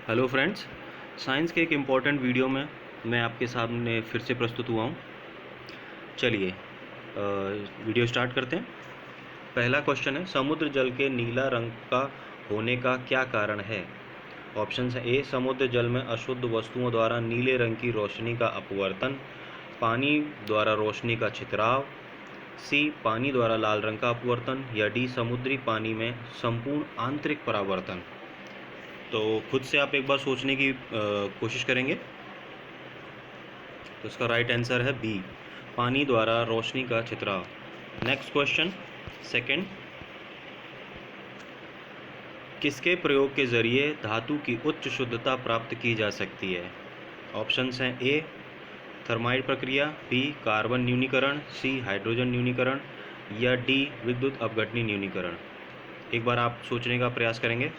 Hello friends, science के एक important video में मैं आपके सामने फिर से प्रस्तुत हुआ हूँ। चलिए वीडियो स्टार्ट करते हैं। पहला क्वेश्चन है, समुद्र जल के नीला रंग का होने का क्या कारण है? ऑप्शन है ए, समुद्र जल में अशुद्ध वस्तुओं द्वारा नीले रंग की रोशनी का अपवर्तन, पानी द्वारा रोशनी का छितराव, सी पानी द्वारा लाल रंग का अपवर्तन, या डी समुद्री पानी में संपूर्ण आंतरिक परावर्तन। तो खुद से आप एक बार सोचने की कोशिश करेंगे। तो इसका राइट आंसर है बी, पानी द्वारा रोशनी का छितराव। नेक्स्ट क्वेश्चन सेकंड, किसके प्रयोग के जरिए धातु की उच्च शुद्धता प्राप्त की जा सकती है? ऑप्शंस हैं ए, थर्माइट प्रक्रिया, बी कार्बन न्यूनीकरण, सी हाइड्रोजन न्यूनीकरण, या डी विद्युत अपघटनी न्यूनीकरण। एक बार आप सोचने का प्रयास करेंगे।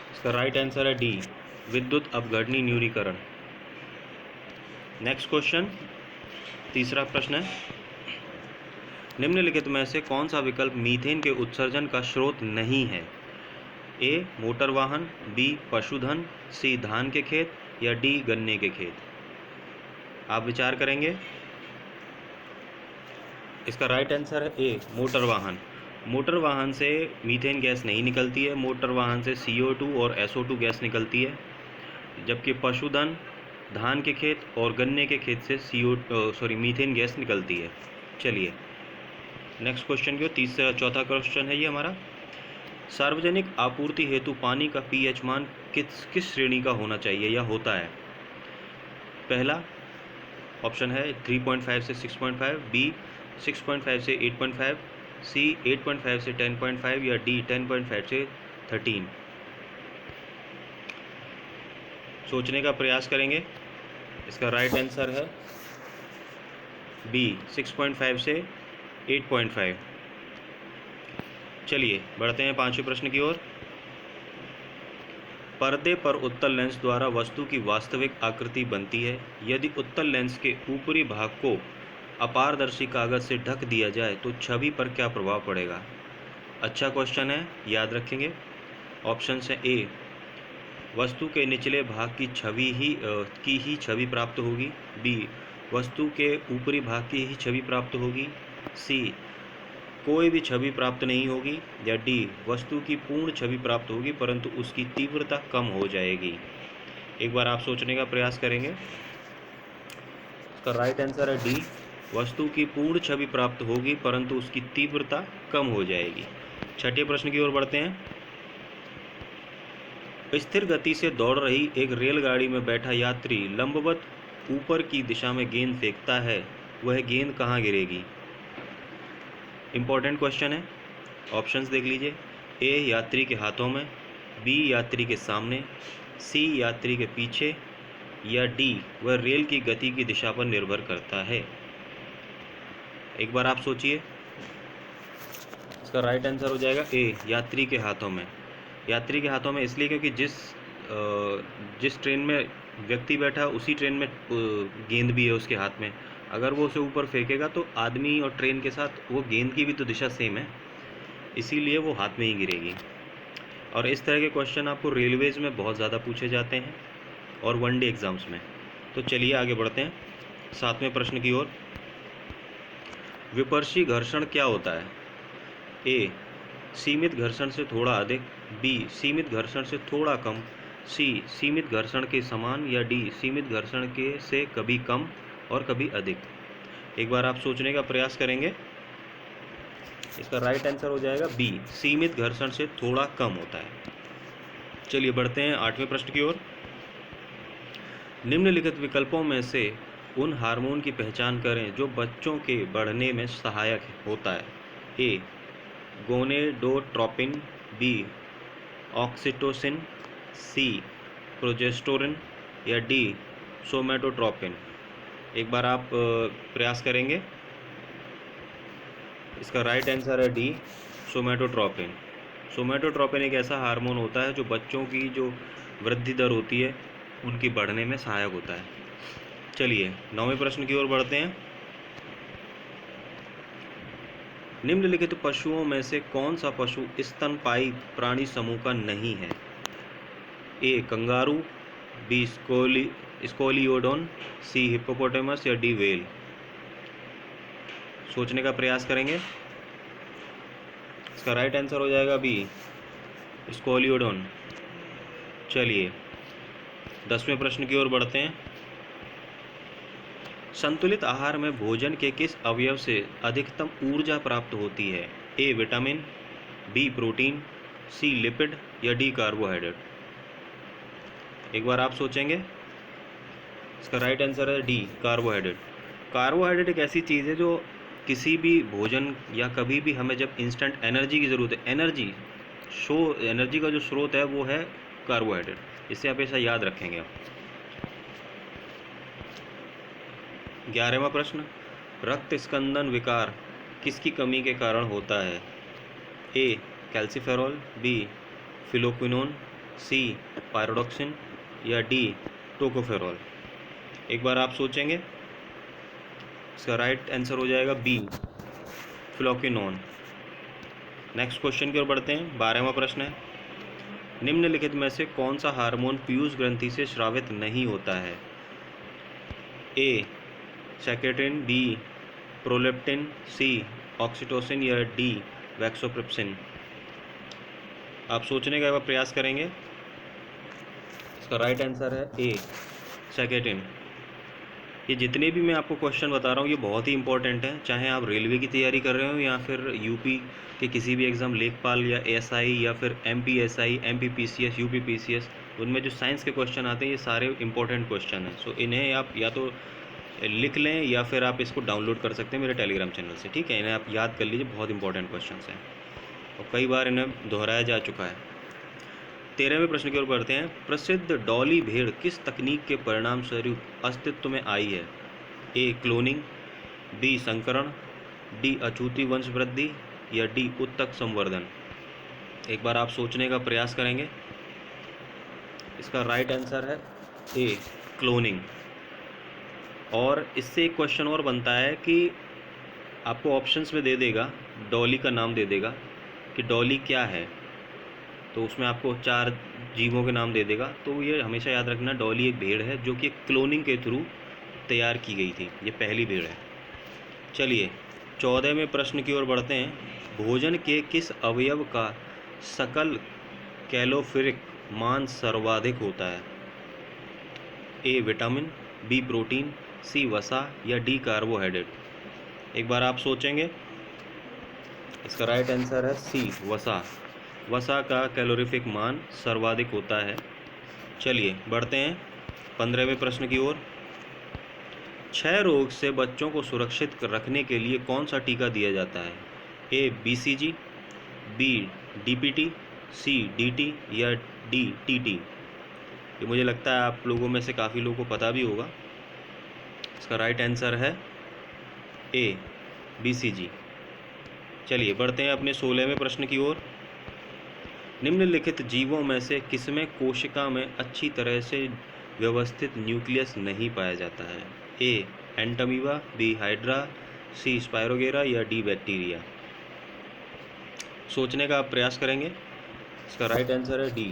इसका राइट आंसर है डी, विद्युत अपघटनी न्यूनीकरण। नेक्स्ट क्वेश्चन, तीसरा प्रश्न है, निम्नलिखित में से कौन सा विकल्प मीथेन के उत्सर्जन का स्रोत नहीं है? ए मोटर वाहन, बी पशुधन, सी धान के खेत, या डी गन्ने के खेत। आप विचार करेंगे। इसका राइट आंसर है ए, मोटर वाहन। मोटर वाहन से मीथेन गैस नहीं निकलती है, मोटर वाहन से CO2 और SO2 गैस निकलती है, जबकि पशुधन, धान के खेत और गन्ने के खेत से मीथेन गैस निकलती है। चलिए नेक्स्ट क्वेश्चन की चौथा क्वेश्चन है ये हमारा, सार्वजनिक आपूर्ति हेतु पानी का pH मान किस श्रेणी का होना चाहिए या होता है? पहला ऑप्शन है 3.5 से 6.5, बी 6.5 से 8.5, सी 8.5 से 10.5, या डी 10.5 से 13। सोचने का प्रयास करेंगे। इसका राइट आंसर है बी, 6.5 से 8.5। चलिए बढ़ते हैं पांचवें प्रश्न की ओर। पर्दे पर उत्तल लेंस द्वारा वस्तु की वास्तविक आकृति बनती है। यदि उत्तल लेंस के ऊपरी भाग को अपारदर्शी कागज से ढक दिया जाए तो छवि पर क्या प्रभाव पड़ेगा? अच्छा क्वेश्चन है, याद रखेंगे। ऑप्शन है ए, वस्तु के निचले भाग की ही छवि प्राप्त होगी, बी वस्तु के ऊपरी भाग की ही छवि प्राप्त होगी, सी कोई भी छवि प्राप्त नहीं होगी, या डी वस्तु की पूर्ण छवि प्राप्त होगी परंतु उसकी तीव्रता कम हो जाएगी। एक बार आप सोचने का प्रयास करेंगे। इसका राइट आंसर है डी, वस्तु की पूर्ण छवि प्राप्त होगी परंतु उसकी तीव्रता कम हो जाएगी। छठे प्रश्न की ओर बढ़ते हैं। स्थिर गति से दौड़ रही एक रेलगाड़ी में बैठा यात्री लंबवत ऊपर की दिशा में गेंद फेंकता है, वह गेंद कहाँ गिरेगी? इंपॉर्टेंट क्वेश्चन है। ऑप्शंस देख लीजिए। ए यात्री के हाथों में, बी यात्री के सामने, सी यात्री के पीछे, या डी वह रेल की गति की दिशा पर निर्भर करता है। एक बार आप सोचिए। इसका राइट आंसर हो जाएगा ए, यात्री के हाथों में। यात्री के हाथों में इसलिए क्योंकि जिस ट्रेन में व्यक्ति बैठा है उसी ट्रेन में गेंद भी है उसके हाथ में। अगर वो उसे ऊपर फेंकेगा तो आदमी और ट्रेन के साथ वो गेंद की भी तो दिशा सेम है, इसीलिए वो हाथ में ही गिरेगी। और इस तरह के क्वेश्चन आपको रेलवेज़ में बहुत ज़्यादा पूछे जाते हैं और वनडे एग्ज़ाम्स में। तो चलिए आगे बढ़ते हैं सातवें प्रश्न की ओर। विपर्शी घर्षण क्या होता है? ए सीमित घर्षण से थोड़ा अधिक, बी सीमित घर्षण से थोड़ा कम, सी सीमित घर्षण के समान, या डी सीमित घर्षण के से कभी कम और कभी अधिक। एक बार आप सोचने का प्रयास करेंगे। इसका राइट आंसर हो जाएगा बी, सीमित घर्षण से थोड़ा कम होता है। चलिए बढ़ते हैं आठवें प्रश्न की ओर। निम्नलिखित विकल्पों में से उन हार्मोन की पहचान करें जो बच्चों के बढ़ने में सहायक होता है। ए गोनेडोट्रोपिन, बी ऑक्सीटोसिन, सी प्रोजेस्टेरोन, या डी सोमेटोट्रोपिन। एक बार आप प्रयास करेंगे। इसका राइट आंसर है डी, सोमेटोट्रोपिन। सोमेटोट्रोपिन एक ऐसा हार्मोन होता है जो बच्चों की जो वृद्धि दर होती है उनकी बढ़ने में सहायक होता है। चलिए नौवें प्रश्न की ओर बढ़ते हैं। निम्नलिखित पशुओं में से कौन सा पशु स्तनपायी प्राणी समूह का नहीं है? ए कंगारू, बी स्कोलियोडोन, सी हिप्पोपोटामस या डी वेल। सोचने का प्रयास करेंगे। इसका राइट आंसर हो जाएगा बी स्कोलियोडोन। चलिए 10वें प्रश्न की ओर बढ़ते हैं। संतुलित आहार में भोजन के किस अवयव से अधिकतम ऊर्जा प्राप्त होती है? A vitamin, B protein, C lipid या डी कार्बोहाइड्रेट। एक बार आप सोचेंगे। इसका राइट आंसर है डी कार्बोहाइड्रेट। कार्बोहाइड्रेट एक ऐसी चीज़ है जो किसी भी भोजन या कभी भी हमें जब इंस्टेंट एनर्जी की ज़रूरत है, एनर्जी का जो स्रोत है वो है कार्बोहाइड्रेट। इसे आप ऐसा याद रखेंगे आप। 11वां प्रश्न, रक्त स्कंदन विकार किसकी कमी के कारण होता है? ए कैल्सिफेरॉल, बी फिलोक्विनोन, सी पायरोडॉक्सिन या डी टोकोफेरॉल। एक बार आप सोचेंगे। इसका राइट आंसर हो जाएगा बी फिलोक्विनोन। नेक्स्ट क्वेश्चन की ओर बढ़ते हैं। 12वां प्रश्न है, निम्नलिखित में से कौन सा हार्मोन पीयूष ग्रंथि से स्रावित नहीं होता है? ए सेक्रेटिन, बी प्रोलेप्टिन, सी ऑक्सीटोसिन या डी वैक्सोप्रेप्सिन। आप सोचने का प्रयास करेंगे। इसका राइट आंसर है ए सेक्रेटिन। ये जितने भी मैं आपको क्वेश्चन बता रहा हूँ ये बहुत ही इंपॉर्टेंट हैं, चाहे आप रेलवे की तैयारी कर रहे हो या फिर यूपी के किसी भी एग्ज़ाम लेखपाल या एसआई या फिर एमपीएसआई, एमपीपीसीएस, यूपीपीसीएस, उनमें जो साइंस के क्वेश्चन आते हैं ये सारे इंपॉर्टेंट क्वेश्चन हैं। सो इन्हें आप या तो लिख लें या फिर आप इसको डाउनलोड कर सकते हैं मेरे टेलीग्राम चैनल से, ठीक है। इन्हें आप याद कर लीजिए, बहुत इंपॉर्टेंट क्वेश्चन हैं और कई बार इन्हें दोहराया जा चुका है। 13वें प्रश्न की ओर बढ़ते हैं। प्रसिद्ध डॉली भेड़ किस तकनीक के परिणाम स्वरूप अस्तित्व में आई है? ए क्लोनिंग, बी संकरण, डी अछूती वंश वृद्धि या डी उत्तक संवर्धन। एक बार आप सोचने का प्रयास करेंगे। इसका राइट आंसर है ए क्लोनिंग। और इससे एक क्वेश्चन और बनता है कि आपको ऑप्शंस में दे देगा, डॉली का नाम दे देगा कि डॉली क्या है, तो उसमें आपको 4 जीवों के नाम दे देगा। तो ये हमेशा याद रखना, डॉली एक भेड़ है जो कि क्लोनिंग के थ्रू तैयार की गई थी, ये पहली भेड़ है। चलिए 14वें प्रश्न की ओर बढ़ते हैं। भोजन के किस अवयव का सकल कैलोरीफिक मान सर्वाधिक होता है? ए विटामिन, बी प्रोटीन, सी वसा या डी कार्बोहाइड्रेट। एक बार आप सोचेंगे। इसका राइट आंसर है सी वसा। वसा का कैलोरीफिक मान सर्वाधिक होता है। चलिए बढ़ते हैं 15वें प्रश्न की ओर। क्षय रोग से बच्चों को सुरक्षित रखने के लिए कौन सा टीका दिया जाता है? ए बीसीजी, बी डीपीटी, सी डीटी या डी टीटी। ये मुझे लगता है आप लोगों में से काफ़ी लोगों को पता भी होगा। इसका राइट आंसर है ए बीसीजी। चलिए बढ़ते हैं अपने 16वें प्रश्न की ओर। निम्नलिखित जीवों में से किसमें कोशिका में अच्छी तरह से व्यवस्थित न्यूक्लियस नहीं पाया जाता है? ए एंटामीबा, बी हाइड्रा, सी स्पायरोगेरा या डी बैक्टीरिया। सोचने का आप प्रयास करेंगे। इसका राइट आंसर है डी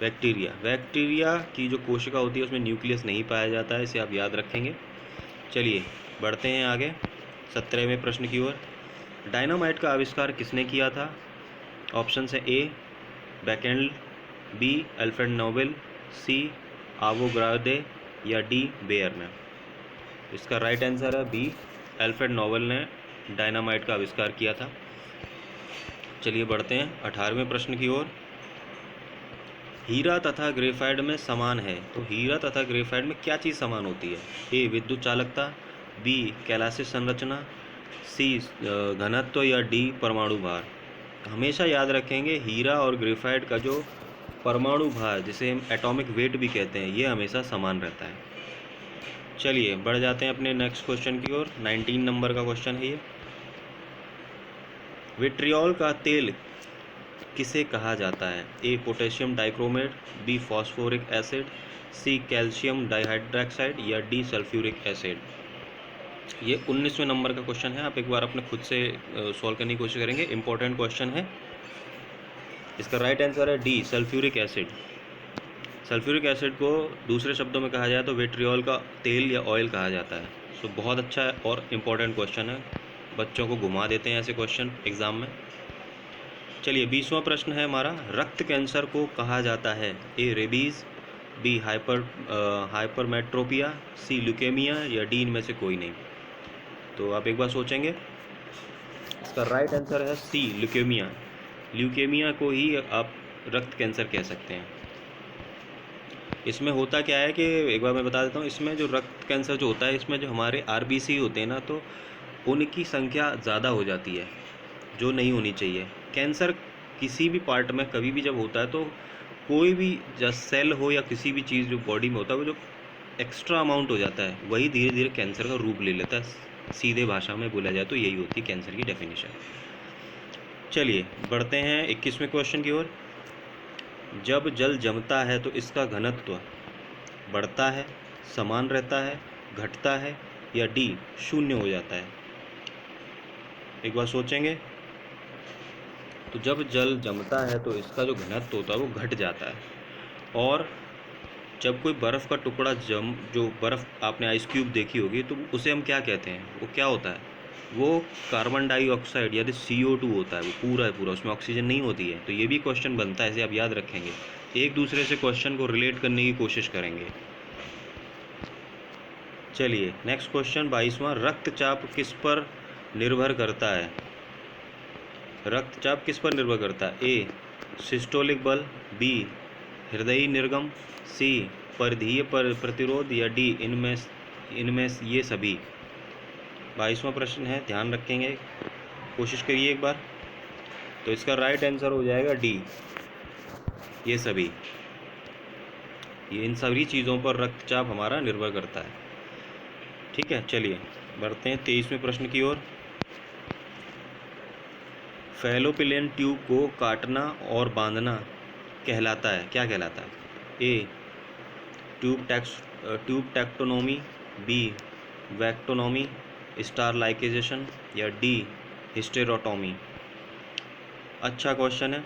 बैक्टीरिया। बैक्टीरिया की जो कोशिका होती है उसमें न्यूक्लियस नहीं पाया जाता है, इसे आप याद रखेंगे। चलिए बढ़ते हैं आगे 17वें प्रश्न की ओर। डायनामाइट का आविष्कार किसने किया था? ऑप्शन है ए बेकेंल, बी अल्फ्रेड नोबेल, सी आवोगाड्रो या डी बेयर ने। इसका राइट आंसर है बी अल्फ्रेड नोबेल ने डायनामाइट का आविष्कार किया था। चलिए बढ़ते हैं 18वें प्रश्न की ओर। हीरा तथा ग्रेफाइट में समान है, तो हीरा तथा ग्रेफाइट में क्या चीज़ समान होती है? ए विद्युत चालकता, बी कैलासिस संरचना, सी घनत्व या डी परमाणु भार। हमेशा याद रखेंगे हीरा और ग्रेफाइट का जो परमाणु भार, जिसे हम एटॉमिक वेट भी कहते हैं, ये हमेशा समान रहता है। चलिए बढ़ जाते हैं अपने नेक्स्ट क्वेश्चन की ओर। 19 नंबर का क्वेश्चन है ये। विट्रियोल का तेल किसे कहा जाता है? A potassium dichromate, b phosphoric acid, c calcium dihydroxide या डी सल्फ्यूरिक एसिड। ये 19वें नंबर का क्वेश्चन है, आप एक बार अपने खुद से सॉल्व करने की कोशिश करेंगे, इंपॉर्टेंट क्वेश्चन है। इसका राइट आंसर है D sulphuric acid. Sulphuric acid को दूसरे शब्दों में कहा जाए तो विट्रियोल का तेल या ऑयल कहा जाता है। सो बहुत अच्छा है और इम्पोर्टेंट क्वेश्चन है, बच्चों को घुमा देते हैं ऐसे क्वेश्चन एग्ज़ाम में। चलिए 20वां प्रश्न है हमारा, रक्त कैंसर को कहा जाता है ए रेबीज़, बी हाइपरमेट्रोपिया, सी ल्यूकेमिया या डी इनमें से कोई नहीं। तो आप एक बार सोचेंगे, इसका राइट आंसर है सी ल्यूकेमिया। ल्यूकेमिया को ही आप रक्त कैंसर कह सकते हैं। इसमें होता क्या है कि एक बार मैं बता देता हूँ, इसमें जो रक्त कैंसर जो होता है, इसमें जो हमारे आरबीसी होते हैं ना, तो उनकी संख्या ज़्यादा हो जाती है जो नहीं होनी चाहिए। कैंसर किसी भी पार्ट में कभी भी जब होता है तो कोई भी सेल हो या किसी भी चीज़ जो बॉडी में होता है वो जो एक्स्ट्रा अमाउंट हो जाता है वही धीरे धीरे कैंसर का रूप ले लेता है। सीधे भाषा में बोला जाए तो यही होती है कैंसर की डेफिनेशन। चलिए बढ़ते हैं 21वें क्वेश्चन की ओर। जब जल जमता है तो इसका घनत्व बढ़ता है, समान रहता है, घटता है या डी शून्य हो जाता है। एक बार सोचेंगे, तो जब जल जमता है तो इसका जो घनत्व होता है वो घट जाता है। और जब कोई बर्फ़ का टुकड़ा जो बर्फ़ आपने आइस क्यूब देखी होगी तो उसे हम क्या कहते हैं, वो क्या होता है, वो कार्बन डाइऑक्साइड यानी CO2 होता है, वो पूरा उसमें ऑक्सीजन नहीं होती है। तो ये भी क्वेश्चन बनता है, इसे आप याद रखेंगे, एक दूसरे से क्वेश्चन को रिलेट करने की कोशिश करेंगे। चलिए नेक्स्ट क्वेश्चन 22वां, रक्तचाप किस पर निर्भर करता है। रक्तचाप किस पर निर्भर करता है, ए सिस्टोलिक बल, बी हृदयी निर्गम, सी परिधीय प्रतिरोध या डी इनमें ये सभी। 22वां प्रश्न है, ध्यान रखेंगे, कोशिश करिए एक बार। तो इसका राइट आंसर हो जाएगा डी, ये सभी। ये इन सभी चीज़ों पर रक्तचाप हमारा निर्भर करता है। ठीक है, चलिए बढ़ते हैं 23वें प्रश्न की ओर। फैलोपियन ट्यूब को काटना और बांधना कहलाता है, क्या कहलाता है, ए ट्यूब टेक्टोनोमी, बी वैक्टोनोमी, स्टारलाइकेशन या डी हिस्टेरोटोमी। अच्छा क्वेश्चन है,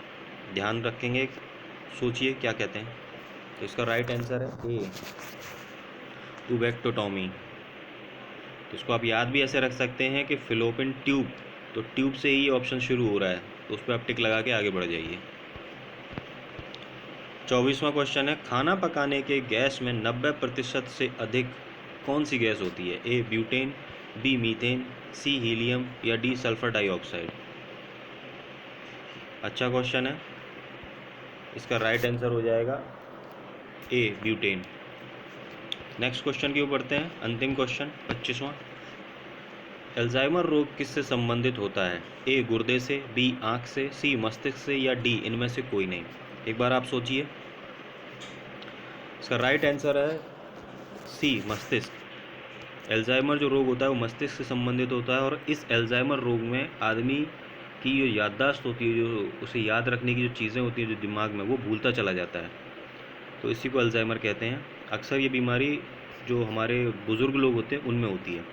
ध्यान रखेंगे, सोचिए क्या कहते हैं। तो इसका राइट आंसर है ए ट्यूबेक्टोटोमी। तो इसको आप याद भी ऐसे रख सकते हैं कि फिलोपियन ट्यूब, तो ट्यूब से ही ऑप्शन शुरू हो रहा है, तो उस पर आप टिक लगा के आगे बढ़ जाइए। 24वां क्वेश्चन है, खाना पकाने के गैस में 90% से अधिक कौन सी गैस होती है, ए ब्यूटेन, बी मीथेन, सी हीलियम या डी सल्फर डाइऑक्साइड। अच्छा क्वेश्चन है, इसका राइट आंसर हो जाएगा ए ब्यूटेन। नेक्स्ट क्वेश्चन की ओर बढ़ते हैं, अंतिम क्वेश्चन 25वां, अल्जाइमर रोग किससे संबंधित होता है, ए गुर्दे से, बी आँख से, सी मस्तिष्क से या डी इनमें से कोई नहीं। एक बार आप सोचिए, इसका राइट आंसर है सी मस्तिष्क। अल्जाइमर जो रोग होता है वो मस्तिष्क से संबंधित होता है, और इस अल्जाइमर रोग में आदमी की जो याददाश्त होती है, जो उसे याद रखने की जो चीज़ें होती हैं जो दिमाग में, वो भूलता चला जाता है, तो इसी को अल्जाइमर कहते हैं। अक्सर ये बीमारी जो हमारे बुज़ुर्ग लोग होते हैं उनमें होती है।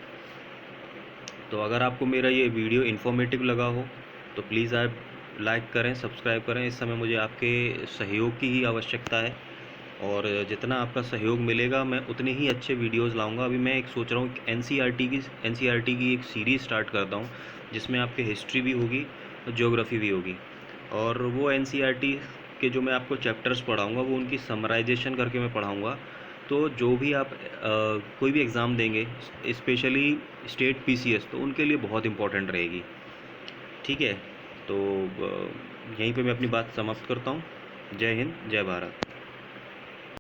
तो अगर आपको मेरा ये वीडियो इन्फॉर्मेटिव लगा हो तो प्लीज़ आप लाइक करें, सब्सक्राइब करें। इस समय मुझे आपके सहयोग की ही आवश्यकता है, और जितना आपका सहयोग मिलेगा मैं उतने ही अच्छे वीडियोस लाऊंगा। अभी मैं एक सोच रहा हूँ कि एनसीईआरटी की एक सीरीज़ स्टार्ट करता हूँ, जिसमें आपके हिस्ट्री भी होगी और ज्योग्राफी भी होगी, और वो एनसीईआरटी के जो मैं आपको चैप्टर्स पढ़ाऊँगा वो उनकी समराइजेशन करके मैं पढ़ाऊँगा। तो जो भी आप कोई भी एग्ज़ाम देंगे, स्पेशली स्टेट पीसीएस, तो उनके लिए बहुत इम्पोर्टेंट रहेगी। ठीक है, तो यहीं पे मैं अपनी बात समाप्त करता हूँ। जय हिंद, जय भारत।